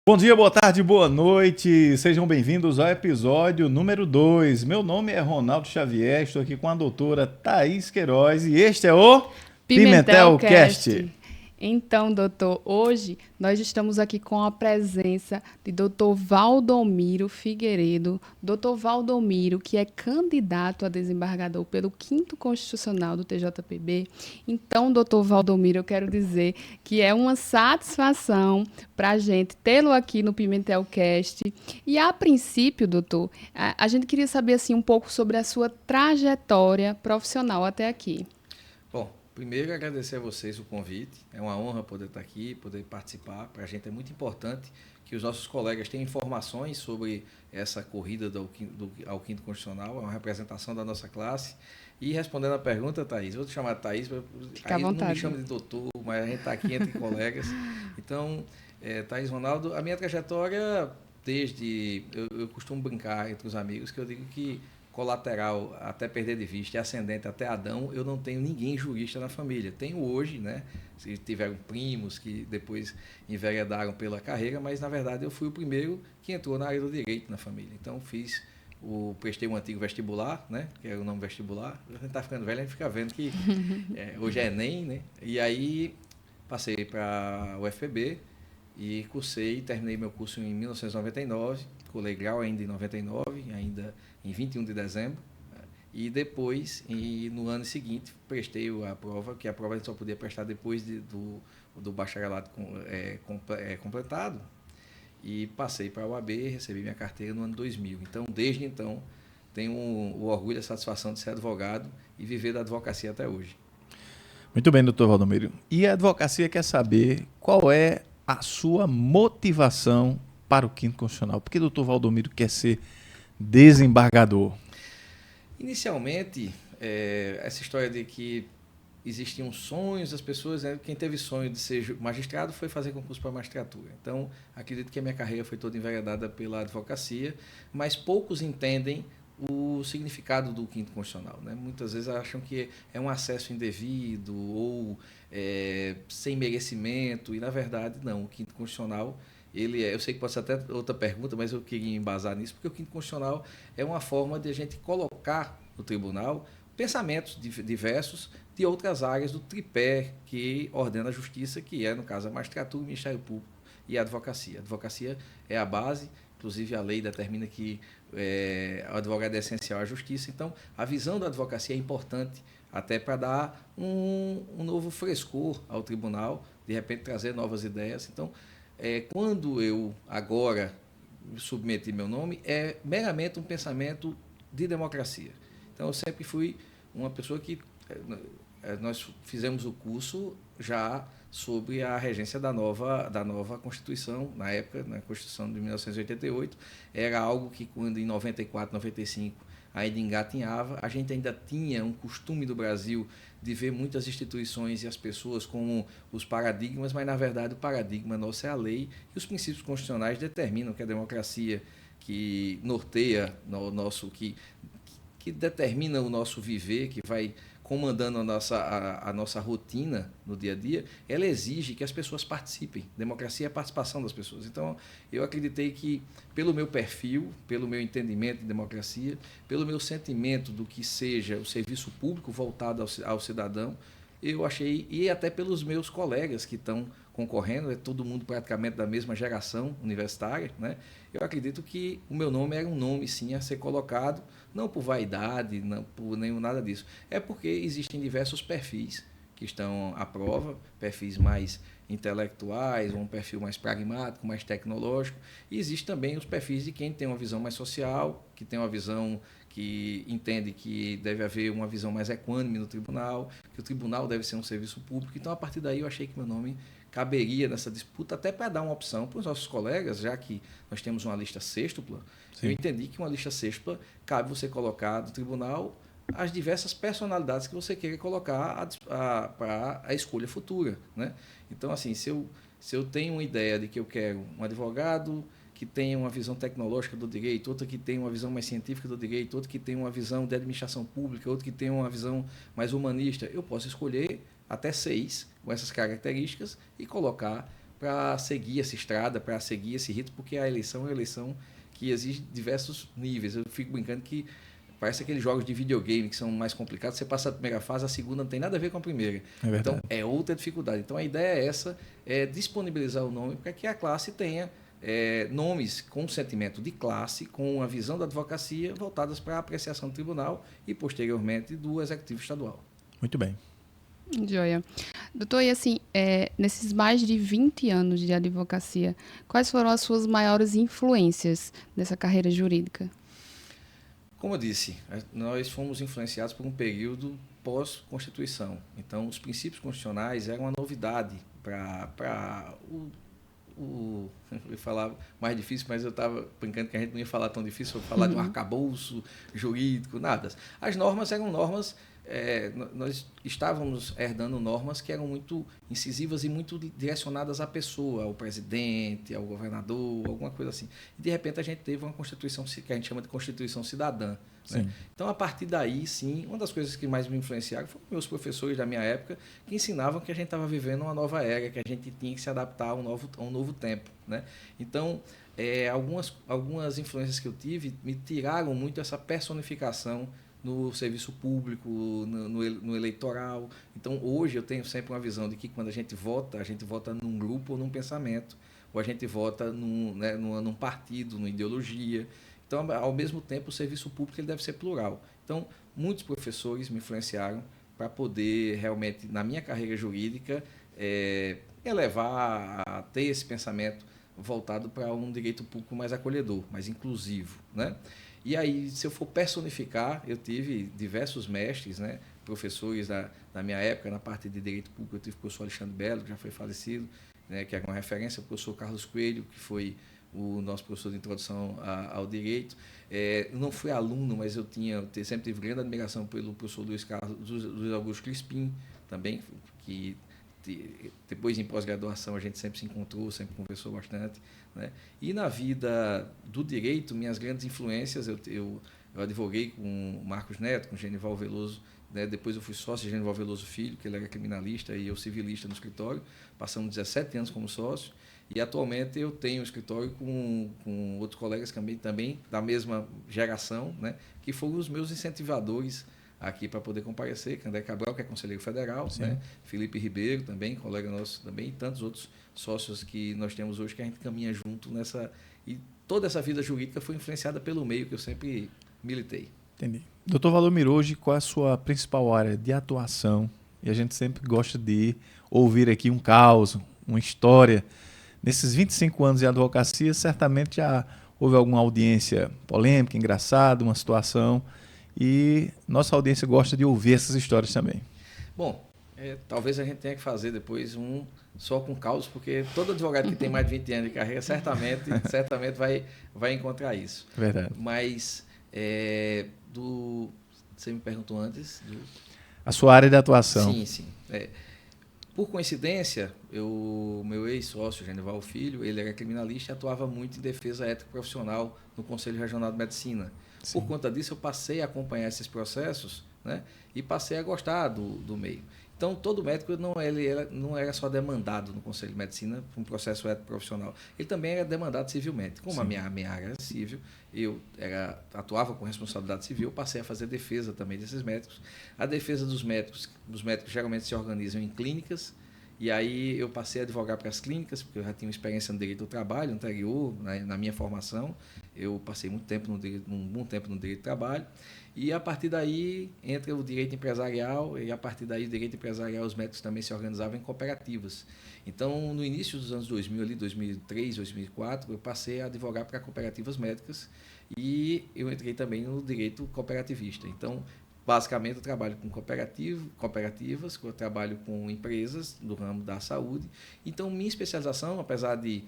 Bom dia, boa tarde, boa noite. Sejam bem-vindos ao episódio número 2. Meu nome é Ronaldo Xavier, estou aqui com a doutora Thaís Queiroz e este é o Pimentel Cast. Então, doutor, hoje nós estamos aqui com a presença de doutor Valdomiro Figueiredo. Doutor Valdomiro, que é candidato a desembargador pelo 5º Constitucional do TJPB. Então, doutor Valdomiro, eu quero dizer que é uma satisfação para a gente tê-lo aqui no Pimentel Cast. E, a princípio, doutor, a gente queria saber assim, um pouco sobre a sua trajetória profissional até aqui. Bom, primeiro agradecer a vocês o convite. É uma honra poder estar aqui, poder participar. Para a gente é muito importante que os nossos colegas tenham informações sobre essa corrida ao 5º Constitucional. É uma representação da nossa classe. E respondendo a pergunta, Thaís, vou te chamar de Thaís, Fica à vontade. Não me chama de doutor, mas a gente está aqui entre colegas. Então, Thaís Ronaldo, a minha trajetória, eu costumo brincar entre os amigos que eu digo que colateral até perder de vista e ascendente até Adão, eu não tenho ninguém jurista na família. Tenho hoje, né? Se tiveram primos que depois enveredaram pela carreira, mas na verdade eu fui o primeiro que entrou na área do direito na família. Então prestei um antigo vestibular, né? Que era o nome vestibular. A gente está ficando velho, a gente fica vendo que hoje é Enem, né? E aí passei para o UFPB e terminei meu curso em 1999, colei grau ainda em 99, ainda em 21 de dezembro, e depois, no ano seguinte, prestei a prova, que a prova a gente só podia prestar depois do bacharelado completado, e passei para a UAB, recebi minha carteira no ano 2000. Então, desde então, tenho o orgulho e a satisfação de ser advogado e viver da advocacia até hoje. Muito bem, doutor Valdomiro. E a advocacia quer saber qual é a sua motivação para o 5º Constitucional? Por que o doutor Valdomiro quer ser desembargador? Inicialmente, essa história de que existiam sonhos das pessoas, né? Quem teve sonho de ser magistrado foi fazer concurso para magistratura. Então, acredito que a minha carreira foi toda enveredada pela advocacia, mas poucos entendem o significado do 5º Constitucional, né? Muitas vezes acham que é um acesso indevido ou sem merecimento, e na verdade não. O 5º Constitucional, eu sei que pode ser até outra pergunta, mas eu queria embasar nisso, porque o 5º Constitucional é uma forma de a gente colocar no tribunal pensamentos diversos de outras áreas do tripé que ordena a justiça, que é, no caso, a magistratura, o Ministério Público e a advocacia. A advocacia é a base, inclusive a lei determina que o advogado é essencial à justiça. Então, a visão da advocacia é importante até para dar um novo frescor ao tribunal, de repente trazer novas ideias. Então, quando eu agora submeti meu nome, é meramente um pensamento de democracia. Então, eu sempre fui uma pessoa que... nós fizemos o curso já sobre a regência da nova Constituição, na época, na Constituição de 1988, era algo que quando em 94, 95 ainda engatinhava, a gente ainda tinha um costume do Brasil de ver muitas instituições e as pessoas como os paradigmas, mas na verdade o paradigma nosso é a lei, e os princípios constitucionais determinam que a democracia que norteia que determina o nosso viver, que vai comandando a nossa rotina no dia a dia, ela exige que as pessoas participem. Democracia é a participação das pessoas. Então, eu acreditei que, pelo meu perfil, pelo meu entendimento de democracia, pelo meu sentimento do que seja o serviço público voltado ao cidadão, eu achei, e até pelos meus colegas que estão concorrendo, é todo mundo praticamente da mesma geração universitária, né? Eu acredito que o meu nome era um nome, sim, a ser colocado, não por vaidade, não por nenhum nada disso. É porque existem diversos perfis que estão à prova, perfis mais intelectuais, um perfil mais pragmático, mais tecnológico. E existem também os perfis de quem tem uma visão mais social, que tem uma visão que entende que deve haver uma visão mais equânime no tribunal, que o tribunal deve ser um serviço público. Então, a partir daí, eu achei que meu nome caberia nessa disputa, até para dar uma opção para os nossos colegas, já que nós temos uma lista sêxtupla. Sim. Eu entendi que uma lista sêxtupla cabe você colocar do tribunal as diversas personalidades que você queira colocar para a escolha futura, né? Então, assim, se eu tenho uma ideia de que eu quero um advogado que tenha uma visão tecnológica do direito, outro que tenha uma visão mais científica do direito, outro que tenha uma visão de administração pública, outro que tenha uma visão mais humanista, eu posso escolher até 6 com essas características e colocar para seguir essa estrada, para seguir esse rito, porque a eleição é uma eleição que exige diversos níveis. Eu fico brincando que parece aqueles jogos de videogame que são mais complicados. Você passa a primeira fase, a segunda não tem nada a ver com a primeira. Então, é outra dificuldade. Então, a ideia é essa, é disponibilizar o nome para que a classe tenha nomes com sentimento de classe, com a visão da advocacia voltadas para a apreciação do tribunal e, posteriormente, do executivo estadual. Muito bem. Joia. Doutor, e assim, nesses mais de 20 anos de advocacia, quais foram as suas maiores influências nessa carreira jurídica? Como eu disse, nós fomos influenciados por um período pós-Constituição. Então, os princípios constitucionais eram uma novidade para eu ia falar mais difícil, mas eu estava brincando que a gente não ia falar tão difícil, falar de um arcabouço jurídico, nada. As normas eram normas, nós estávamos herdando normas que eram muito incisivas e muito direcionadas à pessoa, ao presidente, ao governador, alguma coisa assim. E, de repente, a gente teve uma Constituição que a gente chama de Constituição Cidadã. Né? Então, a partir daí, sim, uma das coisas que mais me influenciaram foram meus professores da minha época, que ensinavam que a gente estava vivendo uma nova era, que a gente tinha que se adaptar a um novo tempo. Né? Então, algumas influências que eu tive me tiraram muito essa personificação no serviço público, no eleitoral. Então, hoje eu tenho sempre uma visão de que quando a gente vota num grupo ou num pensamento, ou a gente vota num partido, numa ideologia. Então, ao mesmo tempo, o serviço público ele deve ser plural. Então, muitos professores me influenciaram para poder realmente, na minha carreira jurídica, elevar a ter esse pensamento voltado para um direito público mais acolhedor, mais inclusivo, né? E aí, se eu for personificar, eu tive diversos mestres, né, professores da minha época, na parte de direito público, eu tive o professor Alexandre Belo, que já foi falecido, né, que é uma referência, o professor Carlos Coelho, que foi o nosso professor de introdução ao direito. Eu não fui aluno, mas eu sempre tive grande admiração pelo professor Luiz Augusto Crispim, também, que depois em pós-graduação a gente sempre se encontrou, sempre conversou bastante, né? E na vida do direito, minhas grandes influências, eu advoguei com o Marcos Neto, com o Genival Veloso, né? Depois eu fui sócio de Genival Veloso Filho, que ele era criminalista e eu civilista no escritório, passamos 17 anos como sócio, e atualmente eu tenho um escritório com outros colegas também da mesma geração, né? Que foram os meus incentivadores aqui para poder comparecer, André Cabral, que é conselheiro federal, né? Felipe Ribeiro também, colega nosso também, e tantos outros sócios que nós temos hoje que a gente caminha junto nessa... E toda essa vida jurídica foi influenciada pelo meio que eu sempre militei. Entendi. Doutor Valdomiro, hoje qual é a sua principal área de atuação? E a gente sempre gosta de ouvir aqui um caos, uma história. Nesses 25 anos de advocacia, certamente já houve alguma audiência polêmica, engraçada, uma situação... E nossa audiência gosta de ouvir essas histórias também. Bom, talvez a gente tenha que fazer depois um só com causos, porque todo advogado que tem mais de 20 anos de carreira certamente vai encontrar isso. Verdade. Mas, você me perguntou antes? A sua área de atuação. Sim. Por coincidência, meu ex-sócio, Genival Filho, ele era criminalista e atuava muito em defesa ética profissional no Conselho Regional de Medicina. Sim. Por conta disso, eu passei a acompanhar esses processos, né, e passei a gostar do meio. Então, todo médico não era só demandado no Conselho de Medicina por um processo ético profissional. Ele também era demandado civilmente. Como a minha área era civil, eu atuava com responsabilidade civil, passei a fazer defesa também desses médicos. A defesa dos médicos geralmente se organizam em clínicas, e aí eu passei a advogar para as clínicas, porque eu já tinha uma experiência no direito do trabalho anterior, na minha formação. Eu passei um bom tempo no direito do trabalho. E a partir daí entra o direito empresarial, e a partir daí do direito empresarial os médicos também se organizavam em cooperativas. Então, no início dos anos 2000, ali, 2003, 2004, eu passei a advogar para cooperativas médicas e eu entrei também no direito cooperativista. Então, basicamente, eu trabalho com cooperativas, eu trabalho com empresas do ramo da saúde. Então, minha especialização, apesar de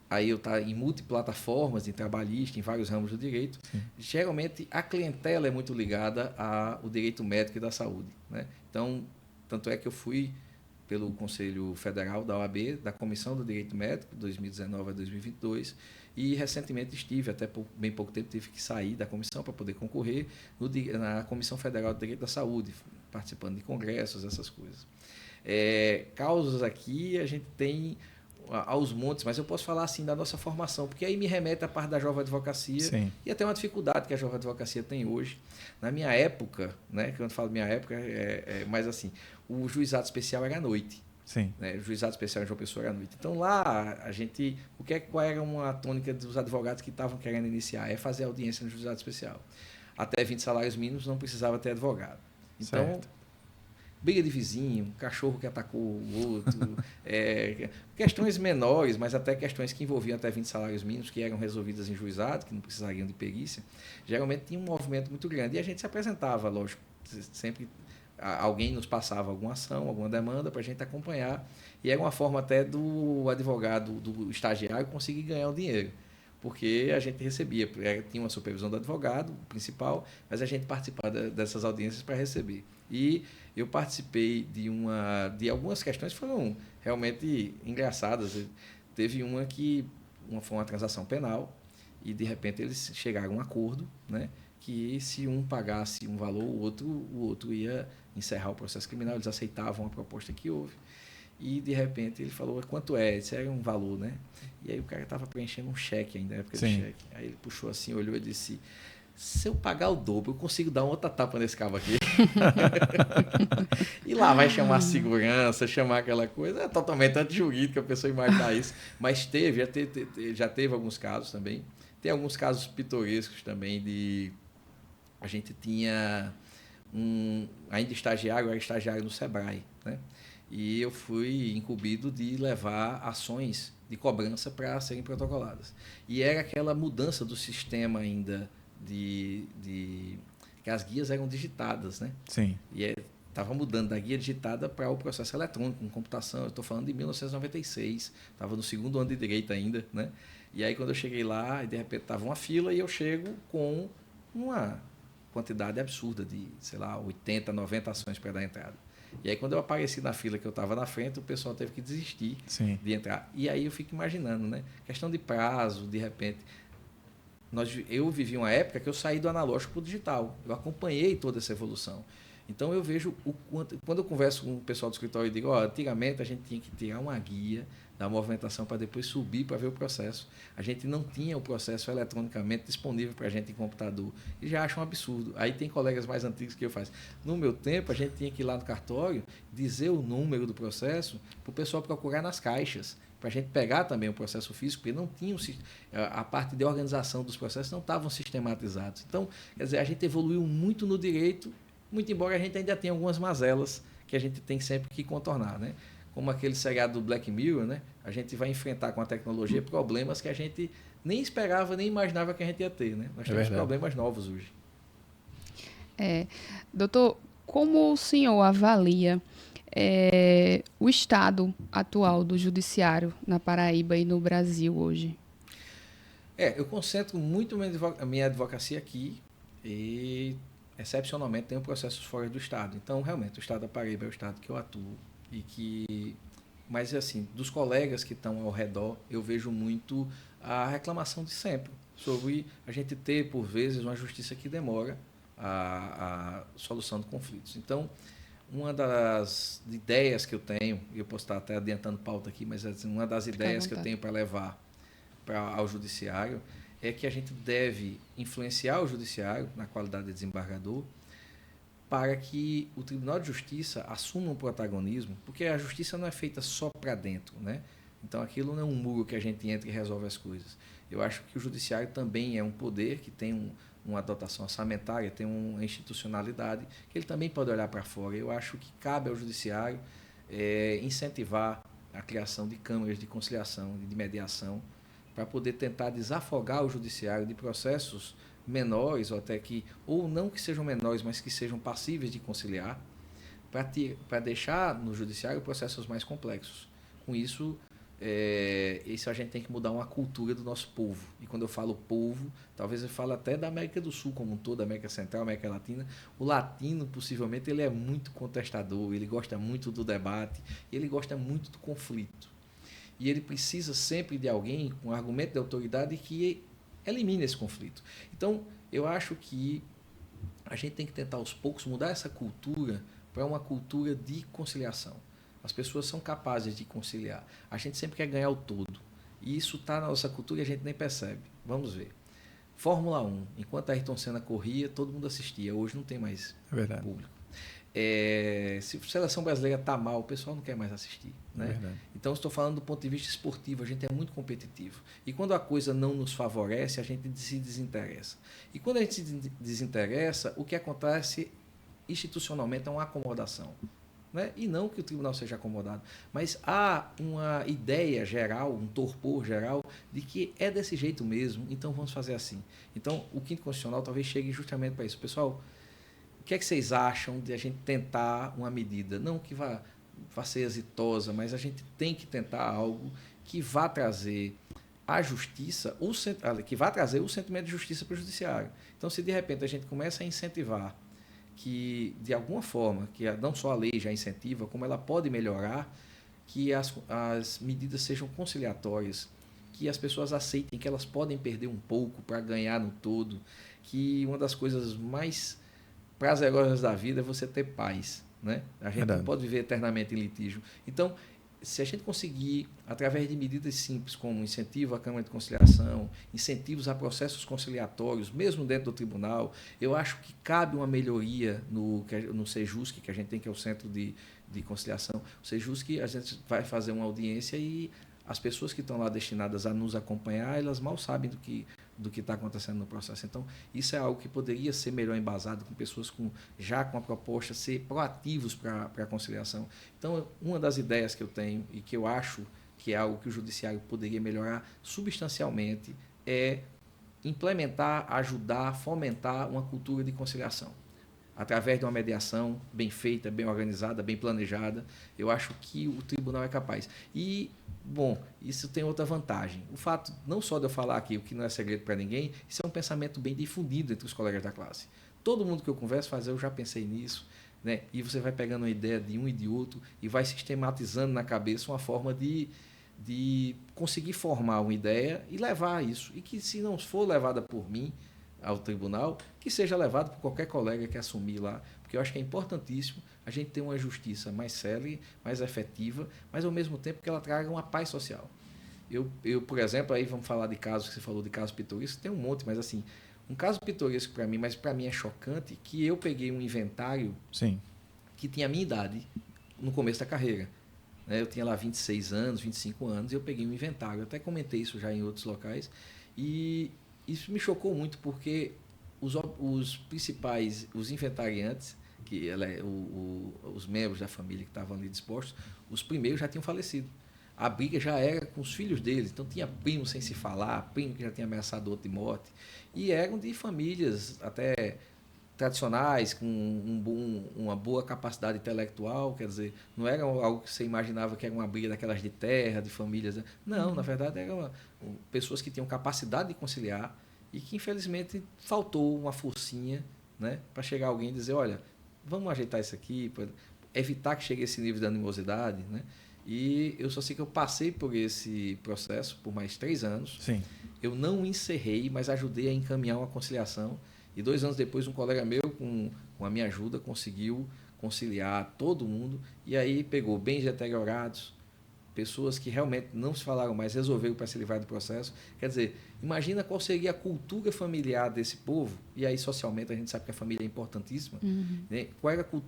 aí eu estar em multiplataformas, de trabalhista, em vários ramos do direito, geralmente a clientela é muito ligada ao direito médico e da saúde, né? Então, tanto é que eu fui pelo Conselho Federal da OAB, da Comissão do Direito Médico, 2019 a 2022, e recentemente estive, até por bem pouco tempo, tive que sair da comissão para poder concorrer na Comissão Federal do Direito da Saúde, participando de congressos, essas coisas. Causas aqui, a gente tem aos montes, mas eu posso falar assim da nossa formação, porque aí me remete à parte da jovem advocacia. Sim. E até uma dificuldade que a jovem advocacia tem hoje. Na minha época, né, quando eu falo minha época, mais assim, o juizado especial era à noite. Sim. Né, o juizado especial em João Pessoa era à noite. Então lá, qual era uma tônica dos advogados que estavam querendo iniciar? É fazer audiência no juizado especial. Até 20 salários mínimos não precisava ter advogado. Então, certo. Briga de vizinho, cachorro que atacou o outro, questões menores, mas até questões que envolviam até 20 salários mínimos, que eram resolvidas em juizado, que não precisariam de perícia, geralmente tinha um movimento muito grande. E a gente se apresentava, lógico, sempre alguém nos passava alguma ação, alguma demanda para a gente acompanhar, e era uma forma até do advogado, do estagiário, conseguir ganhar o dinheiro. Porque a gente recebia, tinha uma supervisão do advogado principal, mas a gente participava dessas audiências para receber. E eu participei de algumas questões que foram realmente engraçadas. Teve foi uma transação penal, e de repente eles chegaram a um acordo, né, que se um pagasse um valor, o outro ia encerrar o processo criminal. Eles aceitavam a proposta que houve. E, de repente, ele falou, quanto é? Isso era um valor, né? E aí o cara estava preenchendo um cheque ainda, na época do cheque. Aí ele puxou assim, olhou e disse, se eu pagar o dobro, eu consigo dar uma outra tapa nesse cabo aqui. E lá vai chamar segurança, chamar aquela coisa. É totalmente antijurídico a pessoa imaginar isso. Mas já teve alguns casos também. Tem alguns casos pitorescos também a gente tinha ainda estagiário, eu era estagiário no Sebrae, né? E eu fui incumbido de levar ações de cobrança para serem protocoladas. E era aquela mudança do sistema ainda que as guias eram digitadas, né? Sim. E estava mudando da guia digitada para o processo eletrônico, com computação. Eu estou falando de 1996, estava no segundo ano de direito ainda, né? E aí quando eu cheguei lá, e de repente estava uma fila e eu chego com uma quantidade absurda de, sei lá, 80, 90 ações para dar entrada. E aí, quando eu apareci na fila que eu estava na frente, o pessoal teve que desistir de entrar. E aí eu fico imaginando, né? Questão de prazo, de repente. Eu vivi uma época que eu saí do analógico para o digital. Eu acompanhei toda essa evolução. Então, eu vejo quando eu converso com o pessoal do escritório, eu digo, antigamente a gente tinha que tirar uma guia da movimentação para depois subir para ver o processo. A gente não tinha o processo eletronicamente disponível para a gente em computador. E já acho um absurdo. Aí tem colegas mais antigos que eu faço. No meu tempo, a gente tinha que ir lá no cartório, dizer o número do processo para o pessoal procurar nas caixas, para a gente pegar também o processo físico, porque não tinha a parte de organização dos processos não estavam sistematizados. Então, quer dizer, a gente evoluiu muito no direito, muito embora a gente ainda tenha algumas mazelas que a gente tem sempre que contornar, né? Como aquele seriado do Black Mirror, né? A gente vai enfrentar com a tecnologia problemas que a gente nem esperava, nem imaginava que a gente ia ter, né? Nós temos problemas novos hoje. Doutor, como o senhor avalia o estado atual do judiciário na Paraíba e no Brasil hoje? Eu concentro muito a minha advocacia aqui e, excepcionalmente, tenho processos fora do estado. Então, realmente, o estado da Paraíba é o estado que eu atuo. Mas assim, dos colegas que estão ao redor, eu vejo muito a reclamação de sempre sobre a gente ter, por vezes, uma justiça que demora a solução de conflitos. Então, uma das ideias que eu tenho, e eu posso estar até adiantando pauta aqui, mas assim, uma das ideias que eu tenho para levar ao judiciário é que a gente deve influenciar o judiciário na qualidade de desembargador, para que o Tribunal de Justiça assuma um protagonismo, porque a justiça não é feita só para dentro, né? Então, aquilo não é um muro que a gente entra e resolve as coisas. Eu acho que o judiciário também é um poder que tem uma dotação orçamentária, tem uma institucionalidade, que ele também pode olhar para fora. Eu acho que cabe ao judiciário incentivar a criação de câmaras de conciliação, de mediação, para poder tentar desafogar o judiciário de processos menores, ou não que sejam menores, mas que sejam passíveis de conciliar, para deixar no judiciário processos mais complexos. Com isso, a gente tem que mudar uma cultura do nosso povo. E quando eu falo povo, talvez eu fale até da América do Sul como um todo, América Central, América Latina. O latino, possivelmente, ele é muito contestador, ele gosta muito do debate, ele gosta muito do conflito. E ele precisa sempre de alguém com argumento de autoridade que elimine esse conflito. Então, eu acho que a gente tem que tentar aos poucos mudar essa cultura para uma cultura de conciliação. As pessoas são capazes de conciliar. A gente sempre quer ganhar o todo. E isso está na nossa cultura e a gente nem percebe. Vamos ver. Fórmula 1. Enquanto a Ayrton Senna corria, todo mundo assistia. Hoje não tem mais público. Se a seleção brasileira está mal, o pessoal não quer mais assistir. Né? Então, estou falando do ponto de vista esportivo. A gente é muito competitivo. E quando a coisa não nos favorece, a gente se desinteressa. E quando a gente se desinteressa, o que acontece institucionalmente é uma acomodação. Né? E não que o tribunal seja acomodado, mas há uma ideia geral, um torpor geral, de que é desse jeito mesmo, então vamos fazer assim. Então, o quinto constitucional talvez chegue justamente para isso. Pessoal, o que é que vocês acham de a gente tentar uma medida? Não que vá ser exitosa, mas a gente tem que tentar algo que vá trazer a justiça, que vá trazer o sentimento de justiça para o judiciário. Então, se de repente a gente começa a incentivar que, de alguma forma, que não só a lei já incentiva, como ela pode melhorar, que as medidas sejam conciliatórias, que as pessoas aceitem que elas podem perder um pouco para ganhar no todo, que uma das coisas mais prazerosas da vida é você ter paz. Né? A gente não pode viver eternamente em litígio. Então, se a gente conseguir, através de medidas simples como incentivo à Câmara de Conciliação, incentivos a processos conciliatórios, mesmo dentro do tribunal, eu acho que cabe uma melhoria no Sejusc, que a gente tem, que é o Centro de Conciliação. O Sejusc, a gente vai fazer uma audiência e as pessoas que estão lá destinadas a nos acompanhar, elas mal sabem do que está acontecendo no processo. Então, isso é algo que poderia ser melhor embasado, com pessoas já com a proposta, ser proativos para a conciliação. Então, uma das ideias que eu tenho e que eu acho que é algo que o judiciário poderia melhorar substancialmente é implementar, ajudar, fomentar uma cultura de conciliação. Através de uma mediação bem feita, bem organizada, bem planejada, eu acho que o tribunal é capaz. E, bom, isso tem outra vantagem. O fato, não só de eu falar aqui, o que não é segredo para ninguém, isso é um pensamento bem difundido entre os colegas da classe. Todo mundo que eu converso faz, eu já pensei nisso, né? E você vai pegando uma ideia de um e de outro e vai sistematizando na cabeça uma forma de conseguir formar uma ideia e levar isso. E que, se não for levada por mim ao tribunal, que seja levado por qualquer colega que assumir lá, porque eu acho que é importantíssimo a gente ter uma justiça mais célere, mais efetiva, mas ao mesmo tempo que ela traga uma paz social. Eu, por exemplo, aí vamos falar de casos, que você falou de casos pitorescos, tem um monte, mas assim, um caso pitoresco para mim, mas para mim é chocante, que eu peguei um inventário que tinha a minha idade no começo da carreira. Eu tinha lá 26 anos, 25 anos, e eu peguei um inventário. Eu até comentei isso já em outros locais, e isso me chocou muito, porque os principais, os inventariantes, os membros da família que estavam ali dispostos, os primeiros já tinham falecido. A briga já era com os filhos deles, então tinha primo sem se falar, primo que já tinha ameaçado outro de morte, e eram de famílias até tradicionais, com uma boa capacidade intelectual, quer dizer, não era algo que você imaginava que era uma briga daquelas de terra, de famílias. Não, na verdade, eram pessoas que tinham capacidade de conciliar e que, infelizmente, faltou uma forcinha, né, para chegar alguém e dizer, olha, vamos ajeitar isso aqui, para evitar que chegue a esse nível de animosidade, né? E eu só sei que eu passei por esse processo por mais 3 anos. Sim. Eu não encerrei, mas ajudei a encaminhar uma conciliação. E 2 anos depois, um colega meu, com a minha ajuda, conseguiu conciliar todo mundo. E aí pegou bens deteriorados, pessoas que realmente não se falaram mais, resolveram para se livrar do processo. Quer dizer, imagina qual seria a cultura familiar desse povo. E aí, socialmente, a gente sabe que a família é importantíssima. Né?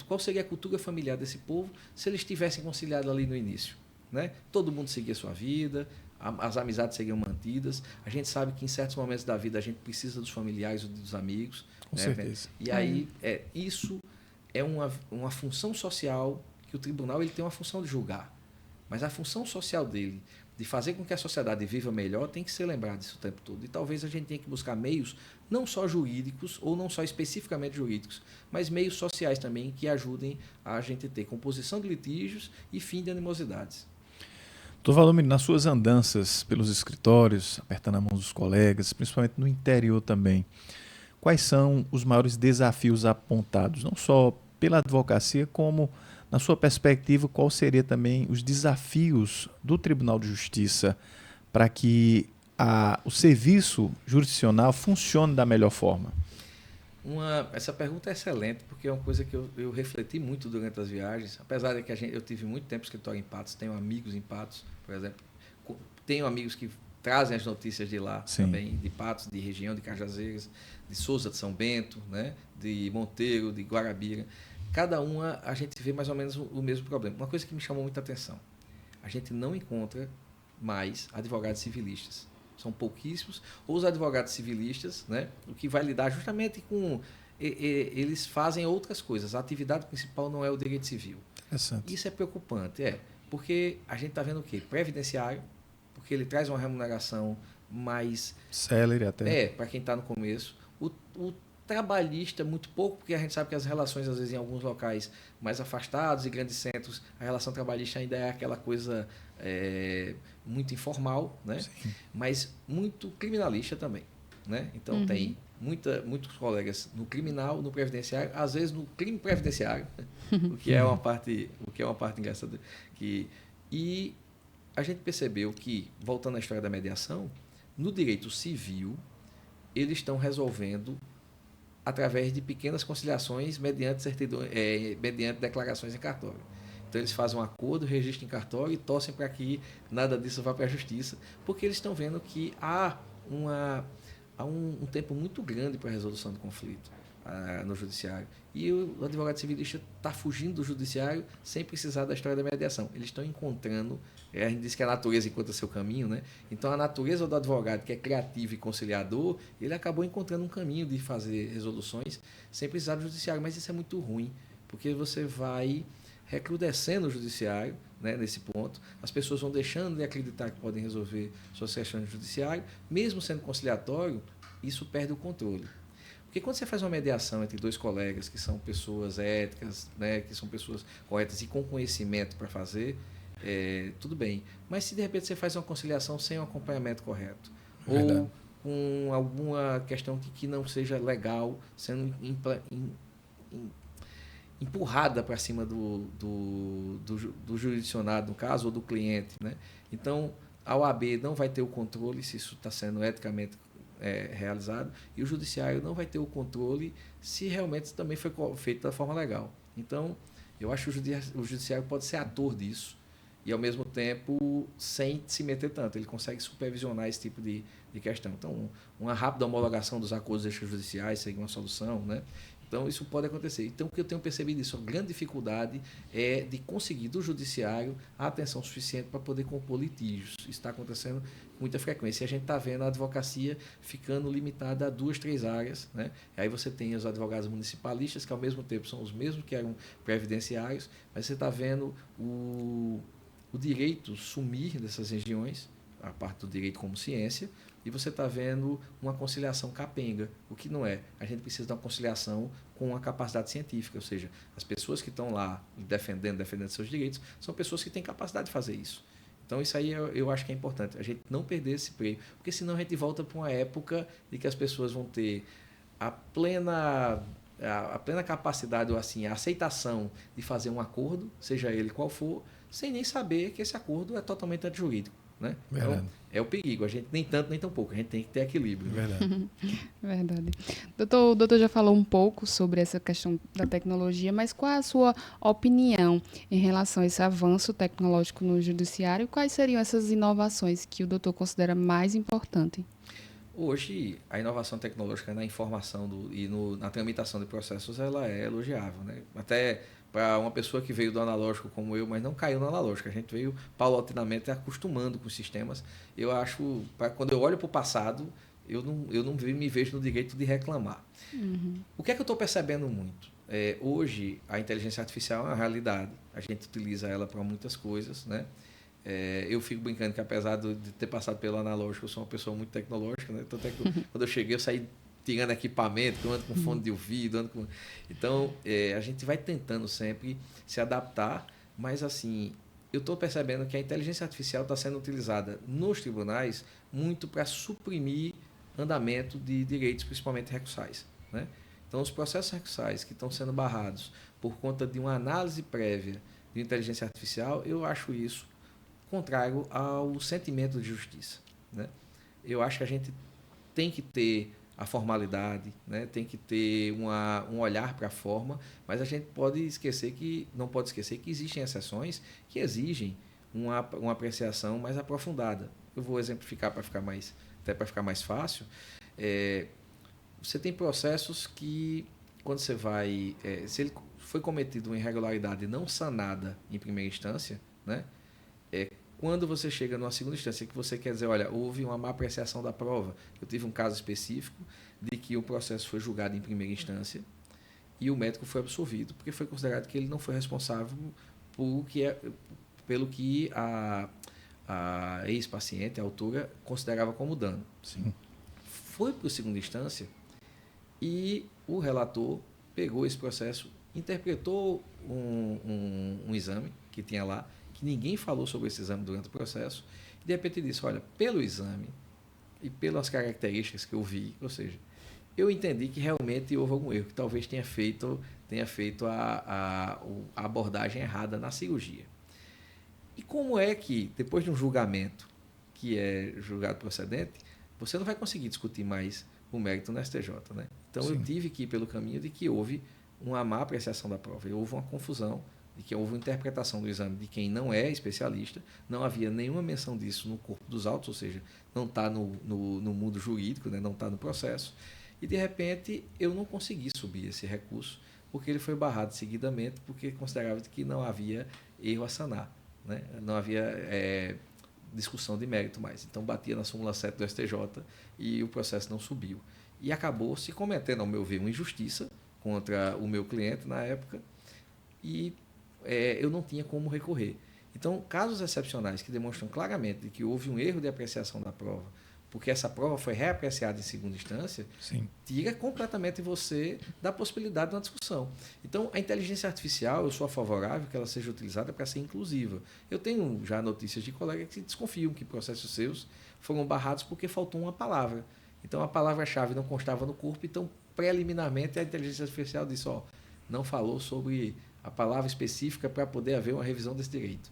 Qual seria a cultura familiar desse povo se eles tivessem conciliado ali no início? Né? Todo mundo seguia a sua vida, as amizades seriam mantidas. A gente sabe que em certos momentos da vida a gente precisa dos familiares ou dos amigos. Com certeza. E aí, isso é uma função social, que o tribunal ele tem uma função de julgar. Mas a função social dele, de fazer com que a sociedade viva melhor, tem que ser lembrado isso o tempo todo. E talvez a gente tenha que buscar meios, não só jurídicos, ou não só especificamente jurídicos, mas meios sociais também, que ajudem a gente ter composição de litígios e fim de animosidades. Doutor Valdomiro, nas suas andanças pelos escritórios, apertando a mão dos colegas, principalmente no interior também, quais são os maiores desafios apontados, não só pela advocacia, como, na sua perspectiva, qual seria também os desafios do Tribunal de Justiça para que o serviço jurisdicional funcione da melhor forma? Essa pergunta é excelente, porque é uma coisa que eu refleti muito durante as viagens. Apesar de que eu tive muito tempo no escritório em Patos, tenho amigos em Patos, por exemplo. Tenho amigos que trazem as notícias de lá também, de Patos, de região, de Cajazeiras, de Souza, de São Bento, né? De Monteiro, de Guarabira. Cada uma a gente vê mais ou menos o mesmo problema. Uma coisa que me chamou muita atenção, a gente não encontra mais advogados civilistas. São pouquíssimos, ou os advogados civilistas, né, o que vai lidar justamente com... eles fazem outras coisas. A atividade principal não é o direito civil. Isso é preocupante, porque a gente está vendo o quê? Previdenciário, porque ele traz uma remuneração mais... célere até. Para quem está no começo. O trabalhista, muito pouco, porque a gente sabe que as relações, às vezes, em alguns locais mais afastados e grandes centros, a relação trabalhista ainda é aquela coisa muito informal, né? Sim. Mas muito criminalista também, né? Então, tem muitos colegas no criminal, no previdenciário, às vezes no crime previdenciário, o que é uma parte engraçada. E a gente percebeu que, voltando à história da mediação, no direito civil, eles estão resolvendo através de pequenas conciliações mediante declarações em cartório. Então, eles fazem um acordo, registram em cartório e torcem para que nada disso vá para a justiça, porque eles estão vendo que há um tempo muito grande para a resolução do conflito no judiciário. E o advogado civilista está fugindo do judiciário sem precisar da história da mediação. Eles estão encontrando, a gente diz que a natureza encontra seu caminho, né? Então, a natureza do advogado, que é criativo e conciliador, ele acabou encontrando um caminho de fazer resoluções sem precisar do judiciário. Mas isso é muito ruim, porque você vai recrudescendo o judiciário, né, nesse ponto. As pessoas vão deixando de acreditar que podem resolver suas questões no judiciário. Mesmo sendo conciliatório, isso perde o controle. Porque quando você faz uma mediação entre dois colegas que são pessoas éticas, né, que são pessoas corretas e com conhecimento para fazer, tudo bem. Mas se de repente você faz uma conciliação sem um acompanhamento correto, ou com alguma questão que não seja legal, sendo empurrada para cima do jurisdicionado, no caso, ou do cliente, né? Então, a OAB não vai ter o controle se isso está sendo eticamente realizado, e o judiciário não vai ter o controle se realmente também foi feito da forma legal. Então, eu acho que o judiciário pode ser ator disso e, ao mesmo tempo, sem se meter tanto. Ele consegue supervisionar esse tipo de questão. Então, uma rápida homologação dos acordos extrajudiciais seria uma solução, né? Então, isso pode acontecer. Então, o que eu tenho percebido isso, a grande dificuldade é de conseguir do judiciário a atenção suficiente para poder compor litígios. Isso está acontecendo com muita frequência. E a gente está vendo a advocacia ficando limitada a 2, 3 áreas, né? E aí você tem os advogados municipalistas, que ao mesmo tempo são os mesmos que eram previdenciários, mas você está vendo o direito sumir dessas regiões, a parte do direito como ciência, e você está vendo uma conciliação capenga, o que não é. A gente precisa de uma conciliação com a capacidade científica, ou seja, as pessoas que estão lá defendendo seus direitos são pessoas que têm capacidade de fazer isso. Então, isso aí eu acho que é importante, a gente não perder esse freio, porque senão a gente volta para uma época em que as pessoas vão ter a plena capacidade, ou assim, a aceitação de fazer um acordo, seja ele qual for, sem nem saber que esse acordo é totalmente antijurídico. Né? Então, é o perigo. A gente nem tanto, nem tão pouco. A gente tem que ter equilíbrio. Verdade. Verdade. O doutor já falou um pouco sobre essa questão da tecnologia, mas qual é a sua opinião em relação a esse avanço tecnológico no judiciário? Quais seriam essas inovações que o doutor considera mais importantes? Hoje, a inovação tecnológica na informação na tramitação de processos, ela é elogiável, né? Até para uma pessoa que veio do analógico como eu, mas não caiu no analógico, a gente veio paulatinamente acostumando com os sistemas. Eu acho, quando eu olho para o passado, eu não me vejo no direito de reclamar. O que é que eu estou percebendo muito? Hoje, a inteligência artificial é uma realidade, a gente utiliza ela para muitas coisas, né? Eu fico brincando que, apesar de ter passado pelo analógico, eu sou uma pessoa muito tecnológica, né? Tanto é que quando eu cheguei, eu saí tirando equipamento, eu ando com fone de ouvido, Então, a gente vai tentando sempre se adaptar, mas, assim, eu estou percebendo que a inteligência artificial está sendo utilizada nos tribunais muito para suprimir andamento de direitos, principalmente recursais, né? Então, os processos recursais que estão sendo barrados por conta de uma análise prévia de inteligência artificial, eu acho isso contrário ao sentimento de justiça, né? Eu acho que a gente tem que ter a formalidade, né? Tem que ter um olhar para a forma, mas a gente não pode esquecer que existem exceções que exigem uma apreciação mais aprofundada. Eu vou exemplificar até para ficar mais fácil. Você tem processos que, quando você vai... se ele foi cometido uma irregularidade não sanada em primeira instância, né? Quando você chega numa segunda instância, que você quer dizer, olha, houve uma má apreciação da prova. Eu tive um caso específico de que o processo foi julgado em primeira instância e o médico foi absolvido, porque foi considerado que ele não foi responsável pelo que a ex-paciente, a autora, considerava como dano. Sim. Foi para a segunda instância e o relator pegou esse processo, interpretou um exame que tinha lá, que ninguém falou sobre esse exame durante o processo, e de repente disse, olha, pelo exame e pelas características que eu vi, ou seja, eu entendi que realmente houve algum erro, que talvez tenha feito a abordagem errada na cirurgia. E como é que, depois de um julgamento que é julgado procedente, você não vai conseguir discutir mais o mérito no STJ, né? Então, Sim. Eu tive que ir pelo caminho de que houve uma má apreciação da prova, houve uma confusão, de que houve uma interpretação do exame de quem não é especialista, não havia nenhuma menção disso no corpo dos autos, ou seja, não está no mundo jurídico, né? Não está no processo, e de repente eu não consegui subir esse recurso, porque ele foi barrado seguidamente, porque considerava que não havia erro a sanar, né? Não havia discussão de mérito mais. Então batia na súmula 7 do STJ e o processo não subiu. E acabou se cometendo, ao meu ver, uma injustiça contra o meu cliente na época, e eu não tinha como recorrer. Então, casos excepcionais que demonstram claramente que houve um erro de apreciação da prova, porque essa prova foi reapreciada em segunda instância, Sim. tira completamente você da possibilidade de uma discussão. Então, a inteligência artificial, eu sou favorável que ela seja utilizada para ser inclusiva. Eu tenho já notícias de colegas que desconfiam que processos seus foram barrados porque faltou uma palavra. Então, a palavra-chave não constava no corpo, então, preliminarmente, a inteligência artificial disse, não falou sobre a palavra específica para poder haver uma revisão desse direito.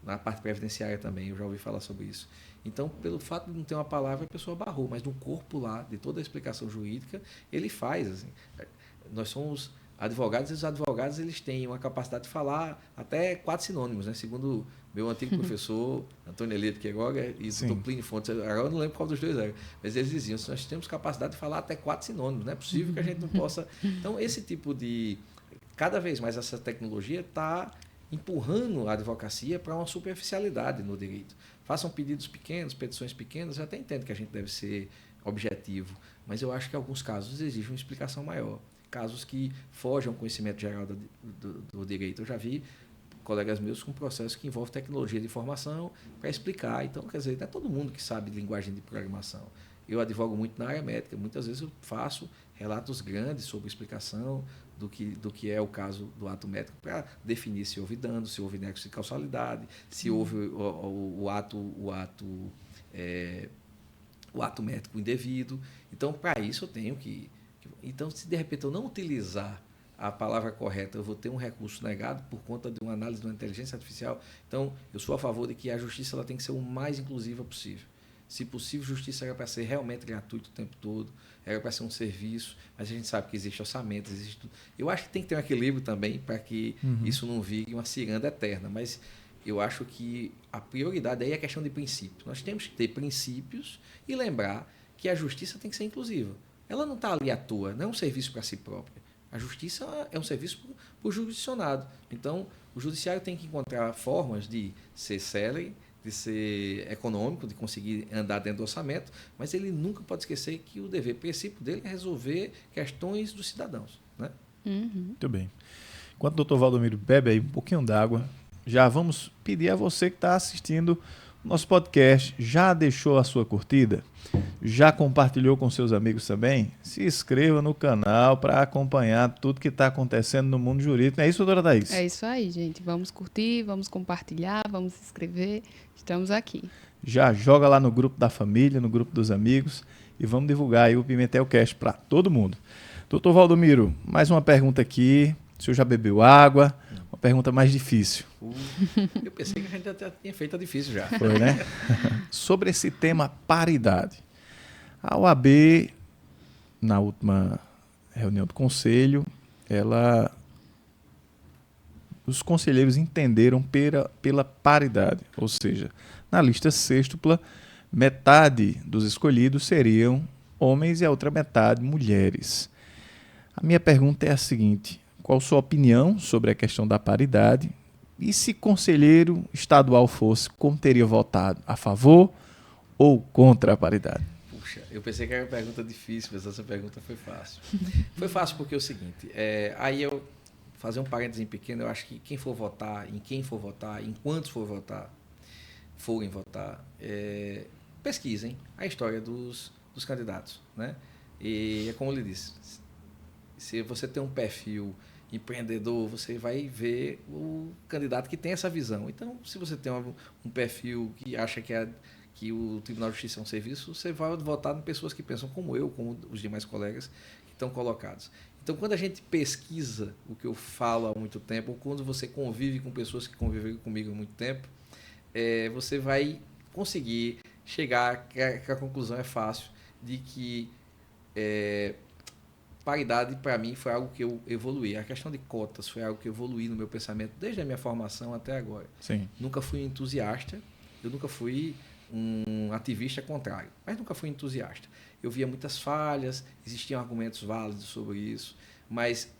Na parte previdenciária também, eu já ouvi falar sobre isso. Então, pelo fato de não ter uma palavra, a pessoa barrou, mas no corpo lá, de toda a explicação jurídica, ele faz. Assim. Nós somos advogados, e os advogados eles têm uma capacidade de falar até 4 sinônimos, né? Segundo meu antigo professor, Antônio Elia de Queiroga, e o Dr. Plínio Fontes, agora eu não lembro qual dos dois era, mas eles diziam, nós temos capacidade de falar até 4 sinônimos, não é possível que a gente não possa... Então, esse tipo de... Cada vez mais essa tecnologia está empurrando a advocacia para uma superficialidade no direito. Façam pedidos pequenos, petições pequenas, eu até entendo que a gente deve ser objetivo, mas eu acho que em alguns casos exige uma explicação maior. Casos que fogem ao conhecimento geral do direito. Eu já vi colegas meus com processos que envolvem tecnologia de informação para explicar. Então, quer dizer, não é todo mundo que sabe linguagem de programação. Eu advogo muito na área médica, muitas vezes eu faço relatos grandes sobre explicação do que é o caso do ato médico para definir se houve dano, se houve nexo de causalidade, se houve o ato médico indevido. Então, para isso eu tenho que... Então, se de repente eu não utilizar a palavra correta, eu vou ter um recurso negado por conta de uma análise de uma inteligência artificial. Então, eu sou a favor de que a justiça ela tem que ser o mais inclusiva possível. Se possível, justiça era para ser realmente gratuito o tempo todo, era para ser um serviço, mas a gente sabe que existe orçamento, existe tudo. Eu acho que tem que ter um equilíbrio também para que isso não vire uma ciranda eterna, mas eu acho que a prioridade aí é a questão de princípios. Nós temos que ter princípios e lembrar que a justiça tem que ser inclusiva. Ela não está ali à toa, não é um serviço para si própria. A justiça é um serviço para o jurisdicionado. Então, o judiciário tem que encontrar formas de ser célere, de ser econômico, de conseguir andar dentro do orçamento, mas ele nunca pode esquecer que o dever princípio dele é resolver questões dos cidadãos. Né? Muito bem. Enquanto o doutor Valdomiro bebe aí um pouquinho d'água, já vamos pedir a você que está assistindo o nosso podcast, já deixou a sua curtida? Já compartilhou com seus amigos também? Se inscreva no canal para acompanhar tudo que está acontecendo no mundo jurídico. Não é isso, doutora Thaís? É isso aí, gente. Vamos curtir, vamos compartilhar, vamos se inscrever. Estamos aqui. Já joga lá no grupo da família, no grupo dos amigos e vamos divulgar aí o Pimentelcast para todo mundo. Doutor Valdomiro, mais uma pergunta aqui. O senhor já bebeu água? Uma pergunta mais difícil. Eu pensei que a gente até tinha feito a difícil já. Foi, né? Sobre esse tema paridade. A OAB na última reunião do conselho, os conselheiros entenderam pela paridade, ou seja, na lista sextupla, metade dos escolhidos seriam homens e a outra metade mulheres. A minha pergunta é a seguinte: qual sua opinião sobre a questão da paridade? E se conselheiro estadual fosse, como teria votado? A favor ou contra a paridade? Puxa, eu pensei que era uma pergunta difícil, mas essa pergunta foi fácil. Foi fácil porque é o seguinte, aí eu fazer um parênteses pequeno, eu acho que quem for votar, em quem for votar, em quantos forem votar, pesquisem a história dos candidatos, né? E é como eu lhe disse, se você tem um perfil empreendedor, você vai ver o candidato que tem essa visão. Então, se você tem um perfil que acha que o Tribunal de Justiça é um serviço, você vai votar em pessoas que pensam como eu, como os demais colegas que estão colocados. Então, quando a gente pesquisa o que eu falo há muito tempo, ou quando você convive com pessoas que conviveram comigo há muito tempo, você vai conseguir chegar, que a conclusão é fácil, de que paridade, para mim, foi algo que eu evoluí. A questão de cotas foi algo que eu evoluí no meu pensamento desde a minha formação até agora. Sim. Nunca fui entusiasta, eu nunca fui um ativista contrário, mas nunca fui entusiasta. Eu via muitas falhas, existiam argumentos válidos sobre isso, mas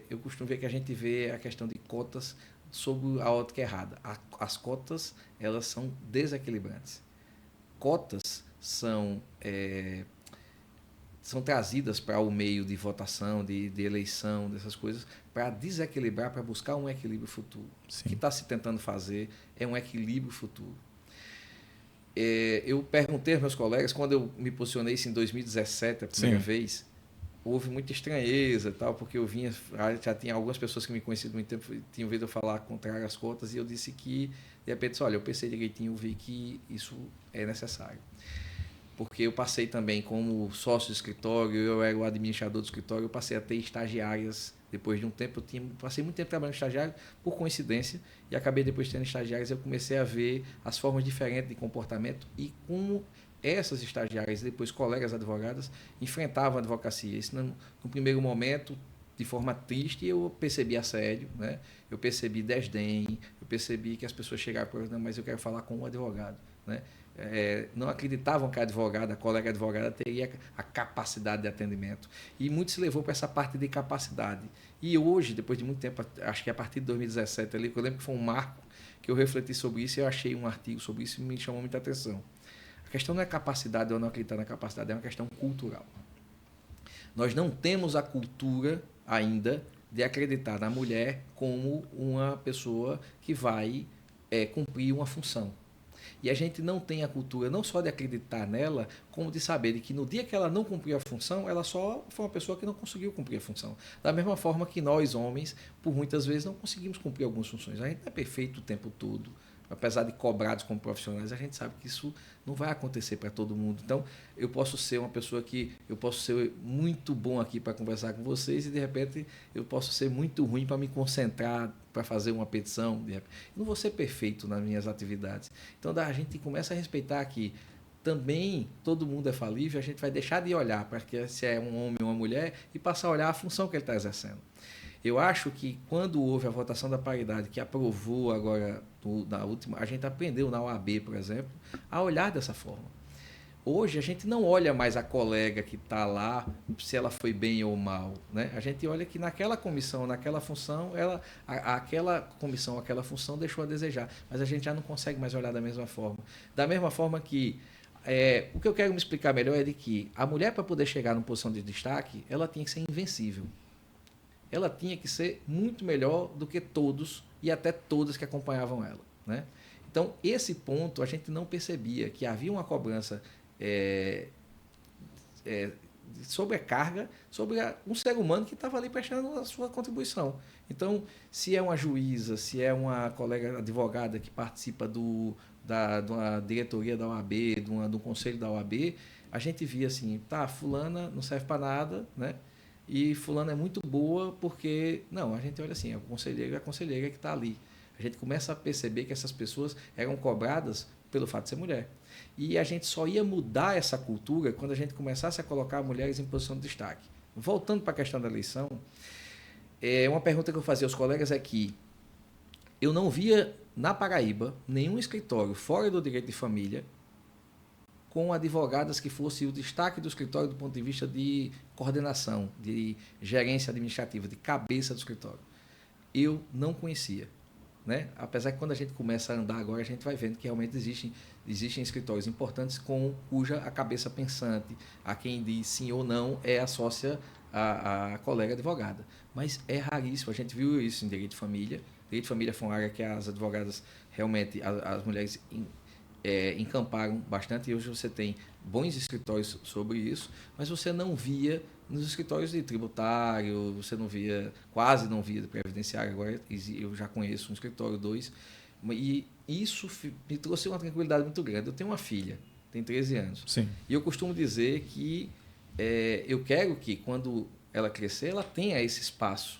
eu costumo ver que a gente vê a questão de cotas sob a ótica errada. As cotas, elas são desequilibrantes. Cotas são trazidas para o meio de votação, de eleição, dessas coisas, para desequilibrar, para buscar um equilíbrio futuro. Sim. O que está se tentando fazer é um equilíbrio futuro. Eu perguntei aos meus colegas, quando eu me posicionei em 2017, a primeira vez, houve muita estranheza e tal, porque eu já tinha algumas pessoas que me conheciam há muito tempo, tinham ouvido eu falar contrário às cotas, e eu disse que, de repente, olha, eu pensei direitinho, vi que isso é necessário. Porque eu passei também como sócio do escritório, eu era o administrador do escritório, eu passei a ter estagiárias depois de um tempo. Passei muito tempo trabalhando estagiário, por coincidência, e acabei depois tendo estagiárias. Eu comecei a ver as formas diferentes de comportamento e como essas estagiárias, depois colegas advogadas, enfrentavam a advocacia. Isso, no primeiro momento, de forma triste, eu percebi assédio, né? Eu percebi desdém, eu percebi que as pessoas chegavam e falavam, não, mas eu quero falar com um advogado, né? Não acreditavam que a colega advogada teria a capacidade de atendimento. E muito se levou para essa parte de capacidade. E hoje, depois de muito tempo, acho que a partir de 2017, ali, eu lembro que foi um marco que eu refleti sobre isso e eu achei um artigo sobre isso e me chamou muita atenção. A questão não é capacidade ou não acreditar na capacidade, é uma questão cultural. Nós não temos a cultura ainda de acreditar na mulher como uma pessoa que vai cumprir uma função. E a gente não tem a cultura não só de acreditar nela, como de saber de que no dia que ela não cumpriu a função, ela só foi uma pessoa que não conseguiu cumprir a função. Da mesma forma que nós, homens, por muitas vezes não conseguimos cumprir algumas funções. A gente não é perfeito o tempo todo. Apesar de cobrados como profissionais, a gente sabe que isso não vai acontecer para todo mundo. Então, eu posso ser uma pessoa eu posso ser muito bom aqui para conversar com vocês e, de repente, eu posso ser muito ruim para me concentrar, para fazer uma petição. Eu não vou ser perfeito nas minhas atividades. Então, a gente começa a respeitar que também todo mundo é falível, a gente vai deixar de olhar para se é um homem ou uma mulher e passar a olhar a função que ele está exercendo. Eu acho que quando houve a votação da paridade, que aprovou agora, na última, a gente aprendeu na OAB, por exemplo, a olhar dessa forma. Hoje a gente não olha mais a colega que está lá, se ela foi bem ou mal, né? A gente olha que naquela comissão, naquela função, aquela comissão, aquela função deixou a desejar, mas a gente já não consegue mais olhar da mesma forma. Da mesma forma que o que eu quero me explicar melhor é de que a mulher, para poder chegar numa posição de destaque, ela tinha que ser invencível. Ela tinha que ser muito melhor do que todos e até todas que acompanhavam ela, né? Então, esse ponto a gente não percebia, que havia uma cobrança sobrecarga sobre um ser humano que estava ali prestando a sua contribuição. Então, se é uma juíza, se é uma colega advogada que participa de uma diretoria da OAB, do conselho da OAB, a gente via assim, fulana não serve para nada, né? E fulana é muito boa porque... Não, a gente olha assim, é a conselheira que está ali. A gente começa a perceber que essas pessoas eram cobradas pelo fato de ser mulher. E a gente só ia mudar essa cultura quando a gente começasse a colocar mulheres em posição de destaque. Voltando para a questão da eleição, uma pergunta que eu fazia aos colegas é que eu não via na Paraíba nenhum escritório fora do direito de família com advogadas que fosse o destaque do escritório do ponto de vista de coordenação, de gerência administrativa, de cabeça do escritório. Eu não conhecia. Né? Apesar que quando a gente começa a andar agora, a gente vai vendo que realmente existem escritórios importantes cuja a cabeça pensante, a quem diz sim ou não, é a sócia, a colega advogada. Mas é raríssimo, a gente viu isso em direito de família. Direito de família foi uma área que as advogadas, realmente, as mulheres encamparam bastante, e hoje você tem bons escritórios sobre isso, mas você não via nos escritórios de tributário, você não via, quase não via de previdenciário. Agora eu já conheço um escritório, 2, e isso me trouxe uma tranquilidade muito grande. Eu tenho uma filha, tem 13 anos, Sim. E eu costumo dizer que eu quero que, quando ela crescer, ela tenha esse espaço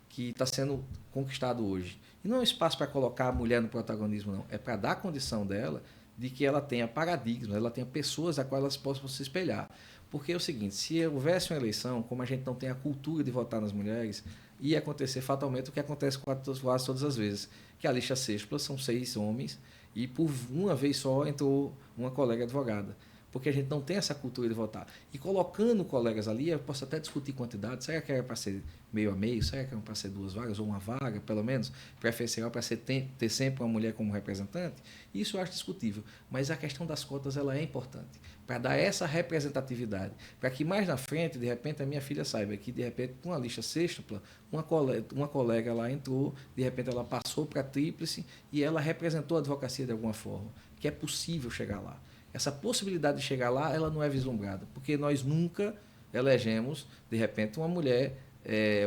que está sendo conquistado hoje. E não é um espaço para colocar a mulher no protagonismo, não. É para dar a condição dela de que ela tenha paradigmas, ela tenha pessoas a quais elas possam se espelhar. Porque é o seguinte, se houvesse uma eleição, como a gente não tem a cultura de votar nas mulheres, ia acontecer fatalmente o que acontece quase todas as vezes, que a lista sextupla são 6 homens e por uma vez só entrou uma colega advogada. Porque a gente não tem essa cultura de votar. E colocando colegas ali, eu posso até discutir quantidade. Será que era para ser meio a meio? Será que era para ser 2 vagas? Ou uma vaga, pelo menos? Preferencial para ter sempre uma mulher como representante? Isso eu acho discutível. Mas a questão das cotas ela é importante. Para dar essa representatividade. Para que mais na frente, de repente, a minha filha saiba que, de repente, com a lista sextupla, uma colega lá entrou, de repente ela passou para a tríplice e ela representou a advocacia de alguma forma. Que é possível chegar lá. Essa possibilidade de chegar lá, ela não é vislumbrada, porque nós nunca elegemos, de repente, uma mulher,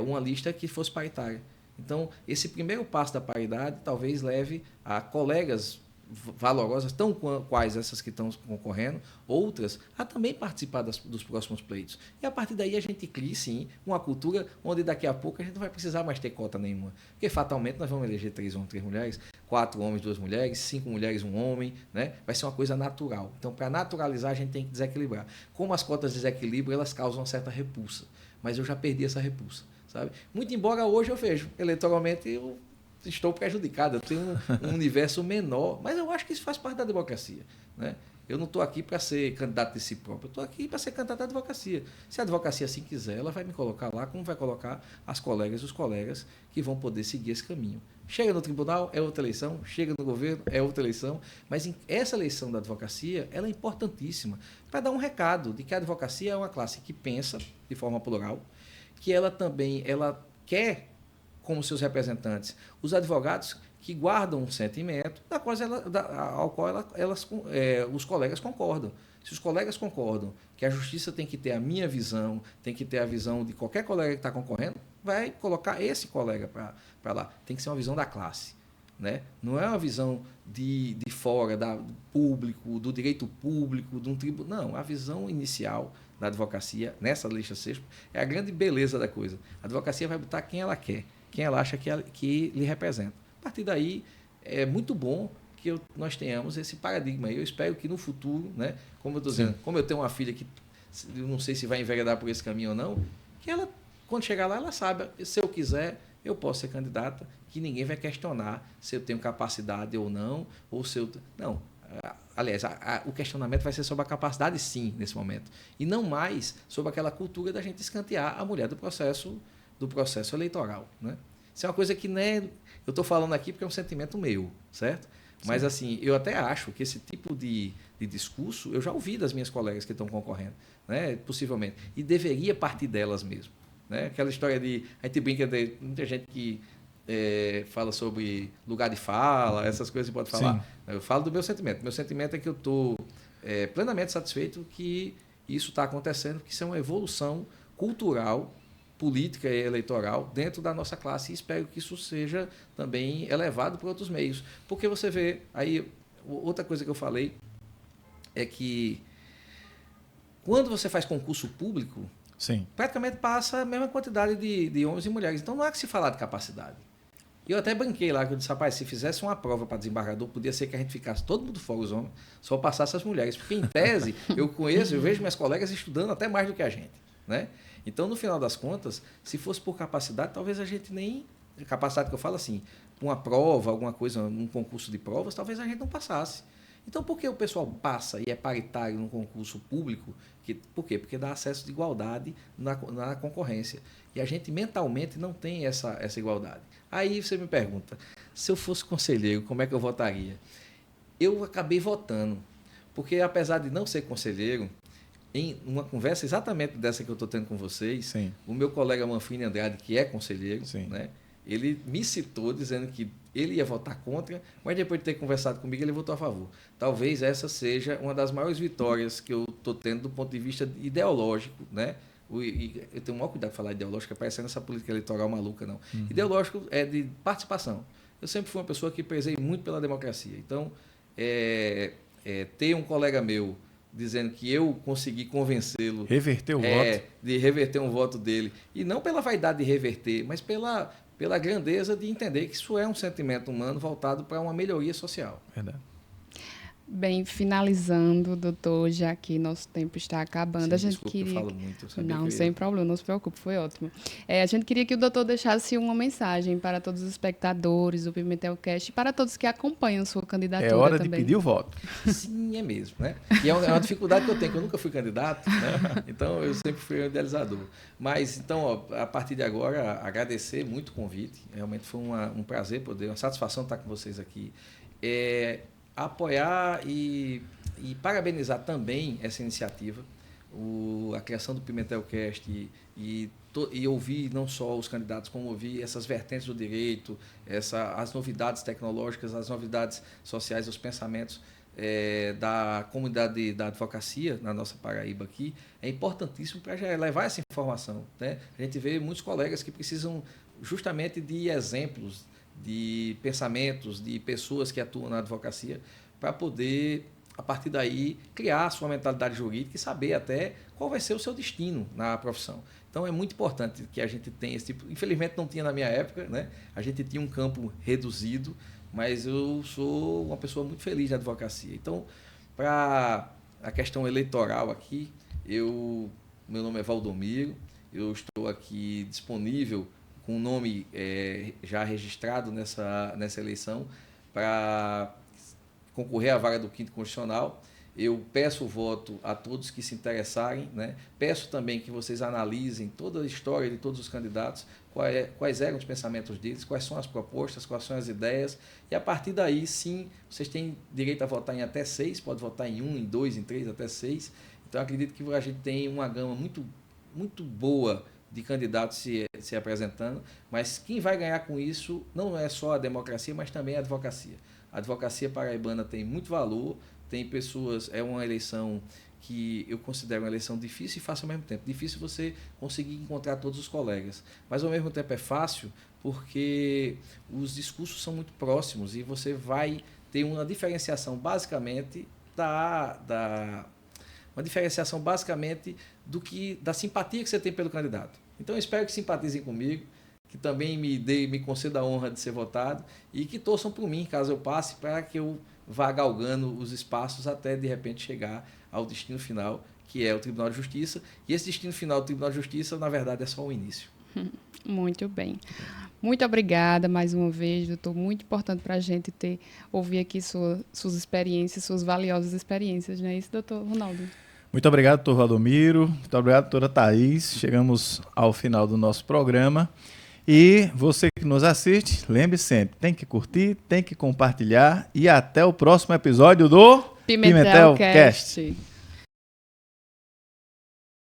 uma lista que fosse paritária. Então, esse primeiro passo da paridade talvez leve a colegas valorosas, tão quais essas que estão concorrendo, outras, a também participar dos próximos pleitos. E a partir daí a gente cria, sim, uma cultura onde daqui a pouco a gente não vai precisar mais ter cota nenhuma. Porque fatalmente nós vamos eleger 3 homens, 3 mulheres, 4 homens, 2 mulheres, 5 mulheres, 1 homem, né? Vai ser uma coisa natural. Então, para naturalizar, a gente tem que desequilibrar. Como as cotas desequilibram, elas causam uma certa repulsa. Mas eu já perdi essa repulsa, sabe? Muito embora hoje eu vejo, eleitoralmente, eu estou prejudicado, eu tenho um universo menor, mas eu acho que isso faz parte da democracia, né? Eu não estou aqui para ser candidato de si próprio, eu estou aqui para ser candidato à advocacia. Se a advocacia assim quiser, ela vai me colocar lá, como vai colocar as colegas e os colegas que vão poder seguir esse caminho. Chega no tribunal, é outra eleição, chega no governo, é outra eleição, mas essa eleição da advocacia ela é importantíssima para dar um recado de que a advocacia é uma classe que pensa de forma plural, que ela também quer como seus representantes os advogados que guardam um sentimento ao qual os colegas concordam. Se os colegas concordam que a justiça tem que ter a minha visão, tem que ter a visão de qualquer colega que está concorrendo, vai colocar esse colega para lá. Tem que ser uma visão da classe, né? Não é uma visão de fora, do público, do direito público, de um tribunal. Não, a visão inicial da advocacia, nessa lista sexta, é a grande beleza da coisa. A advocacia vai botar quem ela quer, quem ela acha que lhe representa. A partir daí, é muito bom que nós tenhamos esse paradigma. Eu espero que no futuro, né, como eu estou dizendo, como eu tenho uma filha que eu não sei se vai enveredar por esse caminho ou não, que ela, quando chegar lá, ela sabe, se eu quiser, eu posso ser candidata, que ninguém vai questionar se eu tenho capacidade ou não, ou se eu... Não, aliás, o questionamento vai ser sobre a capacidade, sim, nesse momento, e não mais sobre aquela cultura da gente escantear a mulher do processo eleitoral, né? Isso é uma coisa que eu estou falando aqui porque é um sentimento meu, certo? Sim. Mas assim, eu até acho que esse tipo de discurso eu já ouvi das minhas colegas que estão concorrendo, né? Possivelmente, e deveria partir delas mesmo, né? Aquela história a gente brinca de muita gente que fala sobre lugar de fala, essas coisas que pode falar. Sim. Eu falo do meu sentimento. Meu sentimento é que eu estou plenamente satisfeito que isso está acontecendo, que isso é uma evolução cultural, política e eleitoral dentro da nossa classe, e espero que isso seja também elevado por outros meios. Porque você vê, aí, outra coisa que eu falei é que quando você faz concurso público, sim, praticamente passa a mesma quantidade de homens e mulheres. Então não há que se falar de capacidade. E eu até brinquei lá, que eu disse, rapaz, se fizesse uma prova para desembargador, podia ser que a gente ficasse todo mundo fora, os homens, só passasse as mulheres. Porque, em tese, eu vejo minhas colegas estudando até mais do que a gente, né? Então, no final das contas, se fosse por capacidade, talvez a gente nem... Capacidade que eu falo assim, uma prova, alguma coisa, um concurso de provas, talvez a gente não passasse. Então, por que o pessoal passa e é paritário num concurso público? Por quê? Porque dá acesso de igualdade na concorrência. E a gente mentalmente não tem essa igualdade. Aí você me pergunta, se eu fosse conselheiro, como é que eu votaria? Eu acabei votando, porque apesar de não ser conselheiro, em uma conversa exatamente dessa que eu estou tendo com vocês, Sim. o meu colega Manfrini Andrade, que é conselheiro, né, ele me citou dizendo que ele ia votar contra, mas depois de ter conversado comigo, ele votou a favor. Talvez essa seja uma das maiores vitórias que eu estou tendo do ponto de vista ideológico, né? Eu tenho o maior cuidado de falar ideológico, parecendo essa política eleitoral maluca, não. Uhum. Ideológico é de participação. Eu sempre fui uma pessoa que prezei muito pela democracia. Então, ter um colega meu dizendo que eu consegui convencê-lo... Reverter o voto. De reverter um voto dele. E não pela vaidade de reverter, mas pela grandeza de entender que isso é um sentimento humano voltado para uma melhoria social. Verdade. Bem, finalizando, doutor, já que nosso tempo está acabando, Sim, a gente desculpa, queria... eu falo muito. Não, sem problema, não se preocupe, foi ótimo. A gente queria que o doutor deixasse uma mensagem para todos os espectadores do Pimentelcast e para todos que acompanham sua candidatura também. É hora de pedir o voto. Sim, é mesmo, né? E é uma dificuldade que eu tenho, que eu nunca fui candidato, né? Então eu sempre fui um idealizador. Mas, então, a partir de agora, agradecer muito o convite. Realmente foi um prazer uma satisfação estar com vocês aqui. Apoiar e parabenizar também essa iniciativa, a criação do Pimentelcast e ouvir não só os candidatos, como ouvir essas vertentes do direito, as novidades tecnológicas, as novidades sociais, os pensamentos da comunidade da advocacia na nossa Paraíba aqui, é importantíssimo para levar essa informação, né? A gente vê muitos colegas que precisam justamente de exemplos, de pensamentos, de pessoas que atuam na advocacia, para poder, a partir daí, criar a sua mentalidade jurídica e saber até qual vai ser o seu destino na profissão. Então, é muito importante que a gente tenha esse tipo... Infelizmente, não tinha na minha época, né? A gente tinha um campo reduzido, mas eu sou uma pessoa muito feliz na advocacia. Então, para a questão eleitoral aqui, meu nome é Valdomiro, eu estou aqui disponível com o nome já registrado nessa eleição para concorrer à vaga do 5º Constitucional. Eu peço o voto a todos que se interessarem, né? Peço também que vocês analisem toda a história de todos os candidatos, quais eram os pensamentos deles, quais são as propostas, quais são as ideias, e a partir daí, sim, vocês têm direito a votar em até 6, pode votar em 1, em 2, em 3, até 6. Então, acredito que a gente tem uma gama muito, muito boa de candidatos se apresentando, mas quem vai ganhar com isso não é só a democracia, mas também a advocacia. A advocacia paraibana tem muito valor, tem pessoas, é uma eleição que eu considero uma eleição difícil e fácil ao mesmo tempo. Difícil você conseguir encontrar todos os colegas, mas ao mesmo tempo é fácil porque os discursos são muito próximos e você vai ter uma diferenciação basicamente uma diferenciação basicamente da simpatia que você tem pelo candidato. Então, eu espero que simpatizem comigo, que também me conceda a honra de ser votado e que torçam por mim, caso eu passe, para que eu vá galgando os espaços até, de repente, chegar ao destino final, que é o Tribunal de Justiça. E esse destino final do Tribunal de Justiça, na verdade, é só o início. Muito bem. Muito obrigada mais uma vez, doutor. Muito importante para a gente ouvir aqui suas experiências, suas valiosas experiências, não é isso, doutor Ronaldo? Muito obrigado, doutor Valdomiro. Muito obrigado, doutora Thaís. Chegamos ao final do nosso programa. E você que nos assiste, lembre sempre, tem que curtir, tem que compartilhar e até o próximo episódio do Pimentelcast.